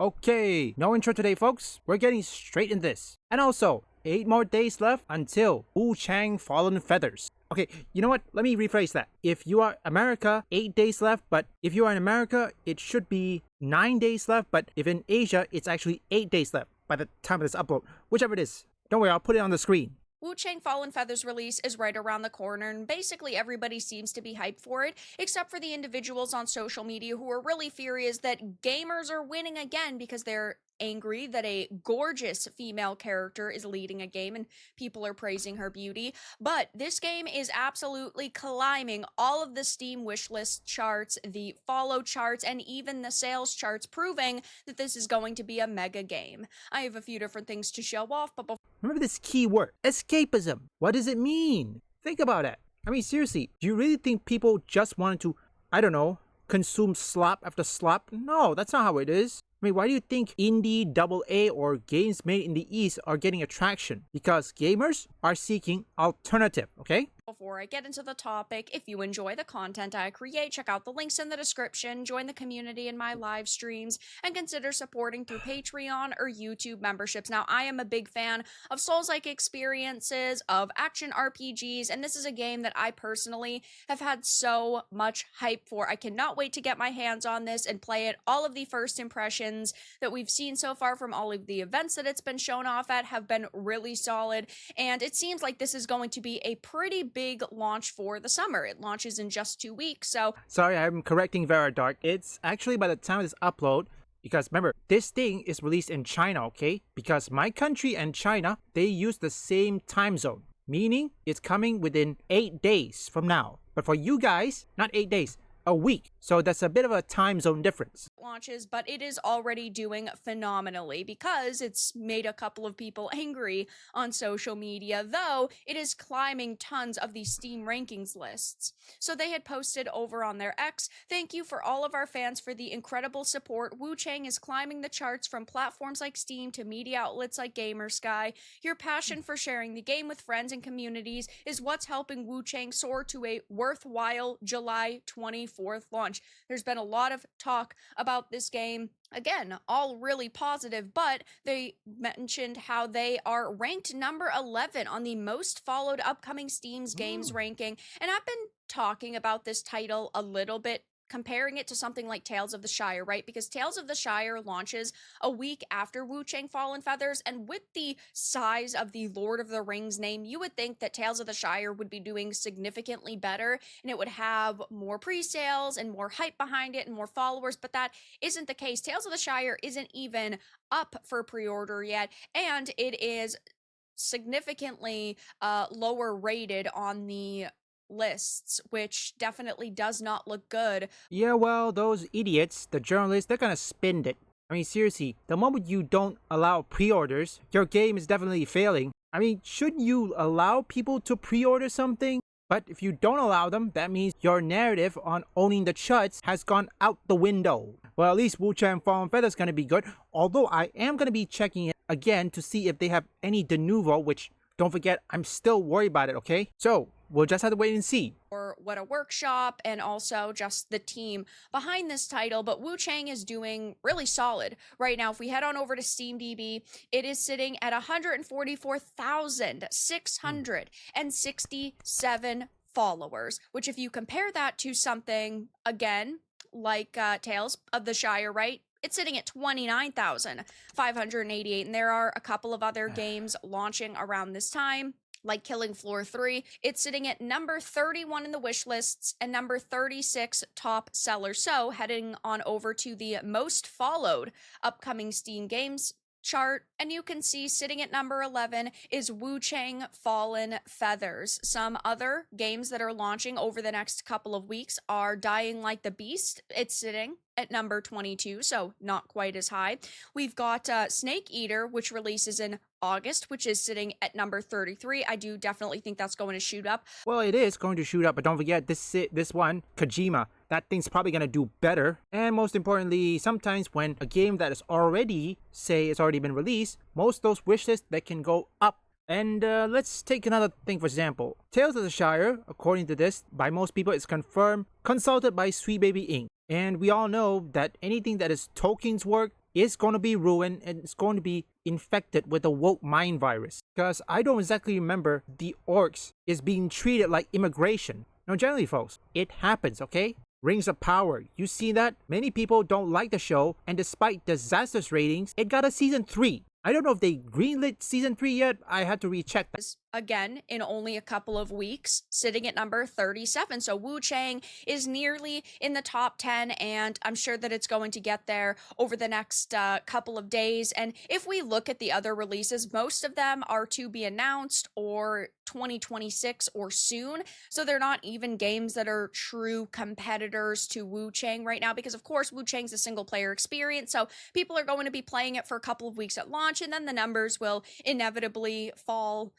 Okay, no intro today, folks. We're getting straight in this. And also, 8 more days left until Wuchang Fallen Feathers. Okay, you know what? Let me rephrase that. If you are America, 8 days left, but if you are in America, it should be 9 days left, but if in Asia, it's actually 8 days left by the time of this upload. Whichever it is. Don't worry, I'll put it on the screen. Wuchang Fallen Feathers release is right around the corner, and basically everybody seems to be hyped for it, except for the individuals on social media who are really furious that gamers are winning again because they're angry that a gorgeous female character is leading a game and people are praising her beauty. But this game is absolutely climbing all of the Steam wishlist charts, the follow charts, and even the sales charts, proving that this is going to be a mega game. I have a few different things to show off, but Remember this key word, escapism. What does it mean? Think about it. I mean, seriously, do you really think people just wanted to, I don't know, consume slop after slop? No, that's not how it is. I mean, why do you think indie, AA, or games made in the East are getting attraction? Because gamers are seeking alternative, okay? Before I get into the topic, if you enjoy the content I create, check out the links in the description, join the community in my live streams, and consider supporting through Patreon or YouTube memberships. Now, I am a big fan of Souls-like experiences, of action RPGs, and this is a game that I personally have had so much hype for. I cannot wait to get my hands on this and play it. All of the first impressions that we've seen so far from all of the events that it's been shown off at have been really solid, and it seems like this is going to be a pretty big launch for the summer. It launches in just 2 weeks, so... Sorry, I'm correcting Veradark. It's actually by the time of this upload, because remember, this thing is released in China, okay? Because my country and China, they use the same time zone, meaning it's coming within 8 days from now. But for you guys, not 8 days, a week. So that's a bit of a time zone difference. Launches, but it is already doing phenomenally because it's made a couple of people angry on social media, though it is climbing tons of the Steam rankings lists. So they had posted over on their X, "Thank you for all of our fans for the incredible support. Wuchang is climbing the charts from platforms like Steam to media outlets like Gamersky. Your passion for sharing the game with friends and communities is what's helping Wuchang soar to a worthwhile July 24th launch." There's been a lot of talk about this game. Again, all really positive, but they mentioned how they are ranked number 11 on the most followed upcoming Steam's games ranking. And I've been talking about this title a little bit, comparing it to something like Tales of the Shire, right? Because Tales of the Shire launches a week after Wuchang Fallen Feathers, and with the size of the Lord of the Rings name, you would think that Tales of the Shire would be doing significantly better, and it would have more pre-sales and more hype behind it and more followers, but that isn't the case. Tales of the Shire isn't even up for pre-order yet, and it is significantly lower rated on the lists, which definitely does not look good. Yeah, well, those idiots, the journalists, they're gonna spin it. I mean, seriously, the moment you don't allow pre-orders, your game is definitely failing. I mean, shouldn't you allow people to pre-order something? But if you don't allow them, that means your narrative on owning the chuds has gone out the window. Well, at least Wuchang Fallen Feathers is gonna be good, although I am gonna be checking it again to see if they have any de novo, which, don't forget, I'm still worried about it, okay? So, we'll just have to wait and see. Or what a workshop, and also just the team behind this title, but Wuchang is doing really solid right now. If we head on over to SteamDB, it is sitting at 144,667 followers, which if you compare that to something, again, like Tales of the Shire, right? It's sitting at 29,588, and there are a couple of other games launching around this time, like Killing Floor 3. It's sitting at number 31 in the wish lists and number 36 top seller. So heading on over to the most followed upcoming Steam games chart, and you can see sitting at number 11 is Wuchang Fallen Feathers. Some other games that are launching over the next couple of weeks are Dying Like the Beast. It's sitting at number 22, so not quite as high. We've got Snake Eater, which releases in August, which is sitting at number 33. I do definitely think that's going to shoot up. Well, it is going to shoot up, but don't forget this one, Kojima. That thing's probably going to do better. And most importantly, sometimes when a game that is already, say it's already been released, most of those wish lists that can go up. And let's take another thing for example. Tales of the Shire, according to this, by most people it's confirmed, consulted by Sweet Baby Inc. And we all know that anything that is Tolkien's work, is going to be ruined and it's going to be infected with the woke mind virus. Because I don't exactly remember the orcs is being treated like immigration. Now, generally, folks, it happens, okay? Rings of Power, you see that? Many people don't like the show, and despite disastrous ratings, it got a season 3. I don't know if they greenlit season 3 yet. I had to recheck that. Again, in only a couple of weeks, sitting at number 37. So Wuchang is nearly in the top 10, and I'm sure that it's going to get there over the next couple of days. And if we look at the other releases, most of them are to be announced or 2026 or soon. So they're not even games that are true competitors to Wuchang right now, because of course Wuchang's a single player experience. So people are going to be playing it for a couple of weeks at launch, and then the numbers will inevitably fall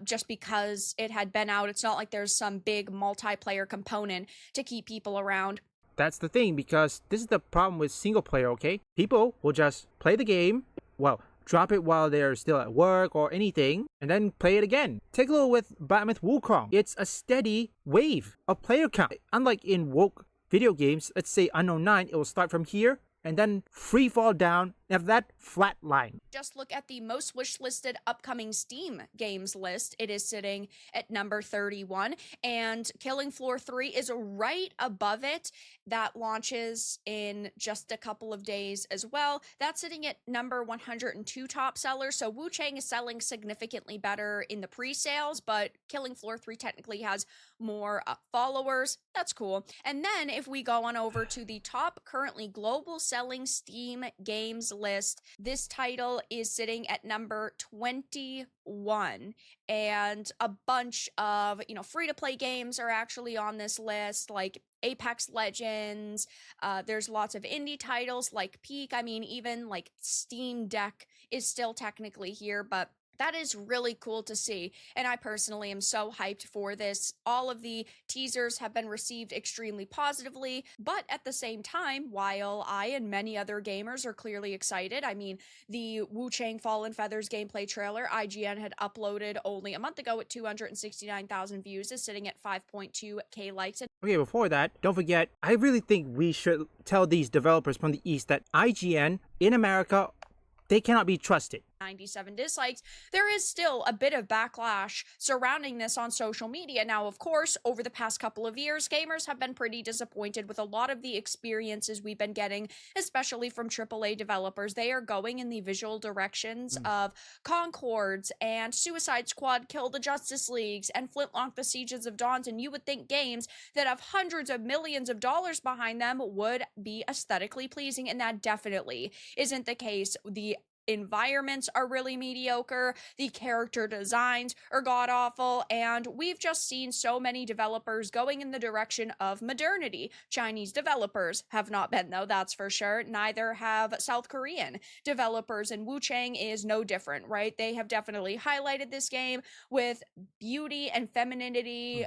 just because it had been out. It's not like there's some big multiplayer component to keep people around. That's the thing, because this is the problem with single player, okay? People will just play the game, well, drop it while they're still at work or anything, and then play it again. Take a look with Batman Wukong. It's a steady wave of player count. Unlike in woke video games, let's say Unknown 9, it will start from here, and then free fall down, and have that flat line. Just look at the most wish-listed upcoming Steam games list. It is sitting at number 31, and Killing Floor 3 is right above it. That launches in just a couple of days as well. That's sitting at number 102 top sellers, so Wuchang is selling significantly better in the pre-sales, but Killing Floor 3 technically has more followers. That's cool. And then if we go on over to the top currently global selling Steam games list, this title is sitting at number 21, and a bunch of free-to-play games are actually on this list, like Apex Legends. There's lots of indie titles like Peak. I mean, even like Steam Deck is still technically here, but that is really cool to see, and I personally am so hyped for this. All of the teasers have been received extremely positively, but at the same time, while I and many other gamers are clearly excited, I mean, the Wuchang Fallen Feathers gameplay trailer IGN had uploaded only a month ago at 269,000 views, is sitting at 5.2k likes. Okay, before that, don't forget, I really think we should tell these developers from the East that IGN in America, they cannot be trusted. 97 dislikes. There is still a bit of backlash surrounding this on social media. Now, of course, over the past couple of years, gamers have been pretty disappointed with a lot of the experiences we've been getting, especially from AAA developers. They are going in the visual directions of Concords and Suicide Squad Kill the Justice Leagues and Flintlock the Sieges of Dawns, and you would think games that have hundreds of millions of dollars behind them would be aesthetically pleasing, and that definitely isn't the case. The environments are really mediocre, the character designs are god-awful, and we've just seen so many developers going in the direction of modernity. Chinese developers have not been, though, that's for sure. Neither have South Korean developers, and Wuchang is no different, right? They have definitely highlighted this game with beauty and femininity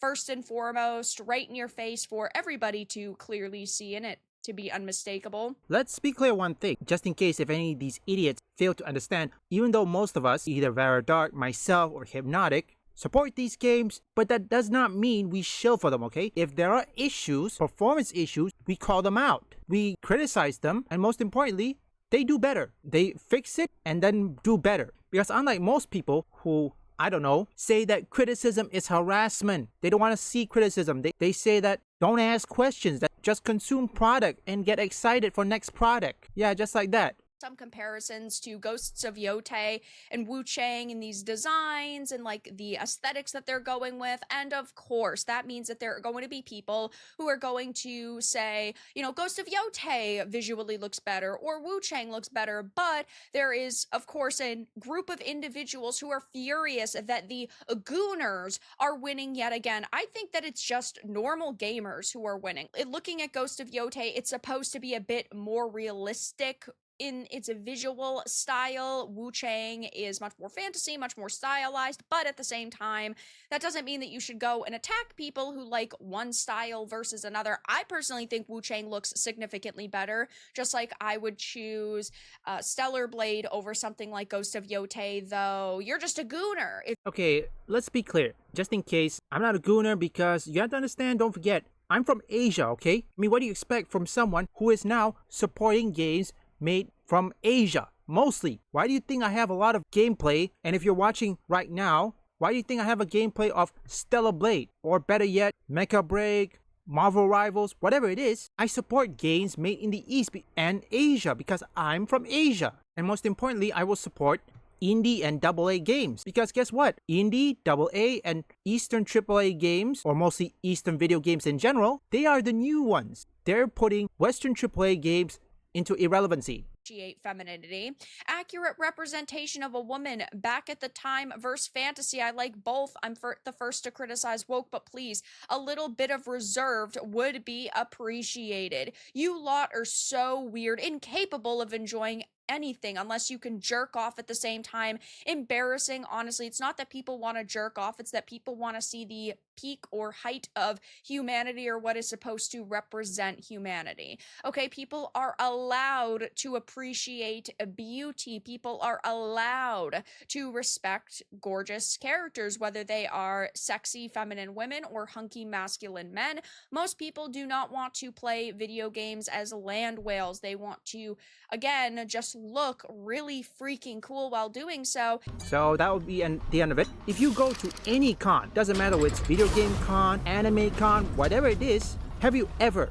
first and foremost, right in your face for everybody to clearly see, in it to be unmistakable. Let's be clear one thing, just in case if any of these idiots fail to understand. Even though most of us, either Vera Dark, myself, or Hypnotic, support these games, but that does not mean we shill for them, okay? If there are issues, performance issues, we call them out. We criticize them, and most importantly, they do better. They fix it and then do better. Because unlike most people who, I don't know, say that criticism is harassment. They don't want to see criticism. They say that don't ask questions, that just consume product and get excited for next product. Yeah, just like that. Some comparisons to Ghosts of Yotei and Wuchang and these designs and like the aesthetics that they're going with. And of course, that means that there are going to be people who are going to say, Ghost of Yotei visually looks better or Wuchang looks better. But there is, of course, a group of individuals who are furious that the Gooners are winning yet again. I think that it's just normal gamers who are winning. Looking at Ghost of Yotei, it's supposed to be a bit more realistic in its visual style. Wuchang is much more fantasy, much more stylized, but at the same time, that doesn't mean that you should go and attack people who like one style versus another. I personally think Wuchang looks significantly better, just like I would choose Stellar Blade over something like Ghost of Yotei, though you're just a gooner. Okay, let's be clear. Just in case, I'm not a gooner, because you have to understand, don't forget, I'm from Asia, okay? I mean, what do you expect from someone who is now supporting games made from Asia, mostly. Why do you think I have a lot of gameplay? And if you're watching right now, why do you think I have a gameplay of Stellar Blade? Or better yet, Mecha Break, Marvel Rivals, whatever it is. I support games made in the East and Asia because I'm from Asia. And most importantly, I will support indie and AA games. Because guess what? Indie, AA, and Eastern AAA games, or mostly Eastern video games in general, they are the new ones. They're putting Western AAA games into irrelevancy. Femininity, accurate representation of a woman back at the time versus fantasy. I like both. I'm the first to criticize woke, but please, a little bit of reserved would be appreciated. You lot are so weird, incapable of enjoying anything unless you can jerk off at the same time. Embarrassing. Honestly, it's not that people want to jerk off, it's that people want to see the peak or height of humanity, or what is supposed to represent humanity. Okay, people are allowed to appreciate beauty. People are allowed to respect gorgeous characters, whether they are sexy feminine women or hunky masculine men. Most people do not want to play video games as land whales. They want to, again, just look really freaking cool while doing so. So that would be the end of it. If you go to any con, doesn't matter whether it's video game con, anime con, whatever it is, have you ever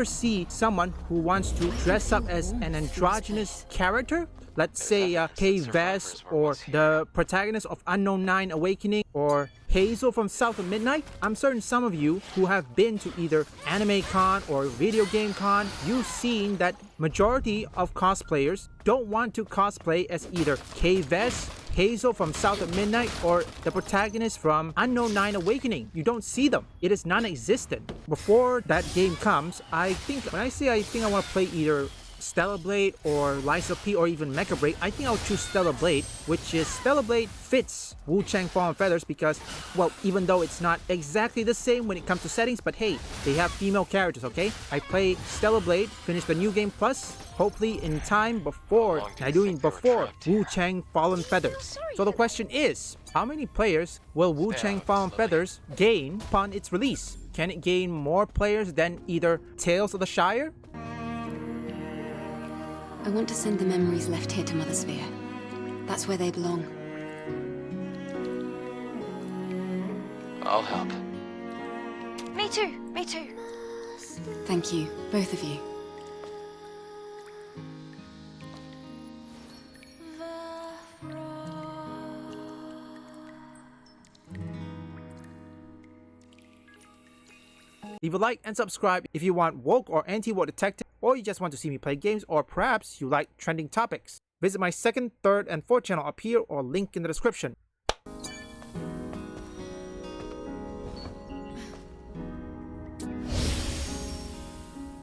see someone who wants to dress up as an androgynous character? Let's say Kay Vess, or the protagonist of Unknown 9 Awakening, or Hazel from South of Midnight. I'm certain some of you who have been to either anime con or video game con, you've seen that majority of cosplayers don't want to cosplay as either Kay Vess, Hazel from South of Midnight, or the protagonist from Unknown 9 Awakening. You don't see them. It is non-existent. Before that game comes, I think I want to play either Stellar Blade or Lies of P or even Mecha Break, I think I'll choose Stellar Blade, which is Stellar Blade fits Wuchang Fallen Feathers because, well, even though it's not exactly the same when it comes to settings, but hey, they have female characters, okay? I play Stellar Blade, finish the new game plus, hopefully in time before Wuchang Fallen Feathers. So the question is, how many players will Wuchang Fallen Feathers gain upon its release? Can it gain more players than either Tales of the Shire? I want to send the memories left here to Mother Sphere. That's where they belong. I'll help. Me too, me too. Thank you, both of you. Leave a like and subscribe if you want woke or anti-woke detective, or you just want to see me play games, or perhaps you like trending topics. Visit my second, third, and fourth channel up here or link in the description.